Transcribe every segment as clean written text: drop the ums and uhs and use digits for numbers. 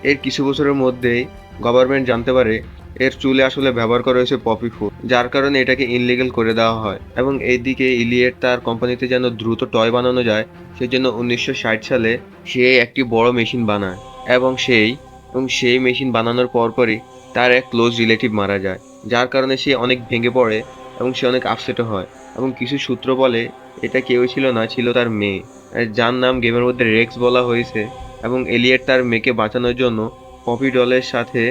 এর কিছু বছরের মধ্যেই গভর্নমেন্ট জানতে পারে এর চুলে আসলে ব্যবহার করা হয়েছে পপি ফুড, যার কারণে এটাকে ইনলিগাল করে দেওয়া হয়। এবং এইদিকে ইলিয়েট তার কোম্পানিতে যেন দ্রুত টয় বানানো যায় সেজন্য 1960 সালে সে একটি বড় মেশিন বানায়। এবং সেই মেশিন বানানোর পরপরই তার এক ক্লোজ রিলেটিভ মারা যায়, যার কারণে সে অনেক ভেঙে পড়ে এবং সে অনেক আপসেটও হয়। এবং কিছু সূত্র বলে এটা কেউ ছিল না, ছিল তার মেয়ে, যার নাম গেমের মধ্যে রেক্স বলা হয়েছে। এবং এলিয়েট তার মেয়েকে বাঁচানোর জন্য পপি ডলের সাথে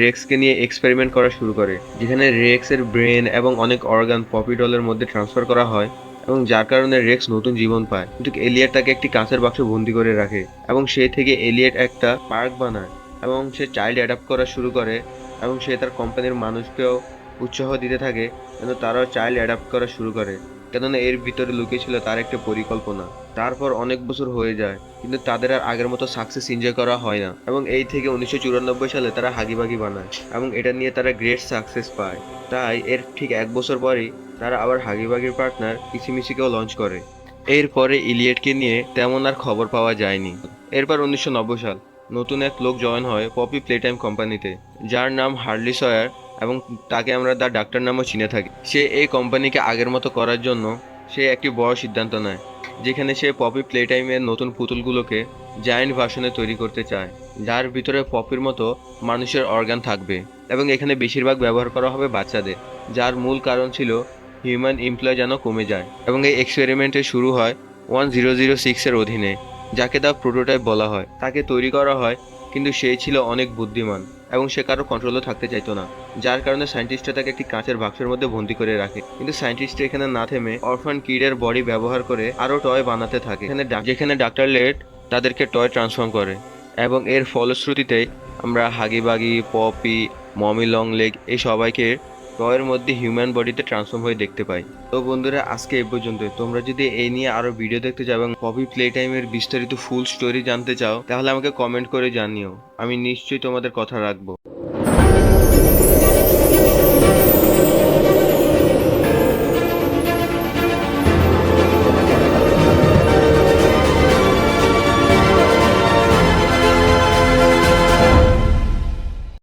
রেক্সকে নিয়ে এক্সপেরিমেন্ট করা শুরু করে, যেখানে রেক্সের ব্রেন এবং অনেক অর্গান পপি ডলের মধ্যে ট্রান্সফার করা হয়। এবং যার কারণে রেক্স নতুন জীবন পায়, কিন্তু এলিয়েট তাকে একটি কাঁচের বাক্সে বন্দি করে রাখে। এবং সেই থেকে এলিয়েট একটা পার্ক বানায় এবং সে চাইল্ড অ্যাডাপ্ট করা শুরু করে। এবং সে তার কোম্পানির মানুষকেও উৎসাহ দিতে থাকে যেন তারাও চাইল্ড অ্যাডাপ্ট করা শুরু করে, কেননা এর ভিতরে লুকিয়ে ছিল তার একটা পরিকল্পনা। তারপর অনেক বছর হয়ে যায়, কিন্তু তাদের আর আগের মতো সাকসেস এনজয় করা হয় না। এবং এই থেকে 1994 সালে তারা হাগিবাগি বানায় এবং এটা নিয়ে তারা গ্রেট সাকসেস পায়। তাই এর ঠিক 1 বছর পরেই তারা আবার হাগিবাগির পার্টনার কিসিমিসিকেও লঞ্চ করে। এরপরে ইলিয়েটকে নিয়ে তেমন আর খবর পাওয়া যায়নি। এরপর 1990 সাল নতুন এক লোক জয়েন হয় পপি প্লেটাইম কোম্পানিতে, যার নাম হার্লি সয়ার। এবং তাকে আমরা দ্য ডাক্তার নামও চিনে থাকি। সে এই কোম্পানিকে আগের মতো করার জন্য সে একটি বড় সিদ্ধান্ত নেয়, যেখানে সে পপি প্লেটাইমের নতুন পুতুলগুলোকে জায়ান্ট ভার্সনে তৈরি করতে চায়, যার ভিতরে পপির মতো মানুষের অর্গান থাকবে। এবং এখানে বেশিরভাগ ব্যবহার করা হবে বাচ্চাদের, যার মূল কারণ ছিল হিউম্যান এমপ্লয় যেন কমে যায়। এবং এই এক্সপেরিমেন্টে শুরু হয় 1006-এর অধীনে, যাকে দ্য প্রোটোটাইপ বলা হয়। তাকে তৈরি করা হয়, কিন্তু সে ছিল অনেক বুদ্ধিমান এবং সে কারো কন্ট্রোলও থাকতে চাইতো না, যার কারণে সায়েন্টিস্টরা তাকে একটি কাঁচের বাক্সের মধ্যে বন্দি করে রাখে। কিন্তু সায়েন্টিস্টরা এখানে না থেমে অরফান কিডের বডি ব্যবহার করে আরো টয় বানাতে থাকে, যেখানে ডাক্তার লেট তাদেরকে টয় ট্রান্সফর্ম করে। এবং এর ফলশ্রুতিতেই আমরা হাগিবাগি, পপি, মমি লং লেগ এই সবাইকে টয়ের মধ্যে হিউম্যান বডিতে ট্রান্সফর্ম হয়ে দেখতে পাই। তো বন্ধুরা, আজকে এই পর্যন্ত। তোমরা যদি এই নিয়ে আরো ভিডিও দেখতে চাও এবং পপি প্লে টাইমের বিস্তারিত ফুল স্টোরি জানতে চাও, তাহলে আমাকে কমেন্ট করে জানিও। আমি নিশ্চয়ই তোমাদের কথা রাখবো।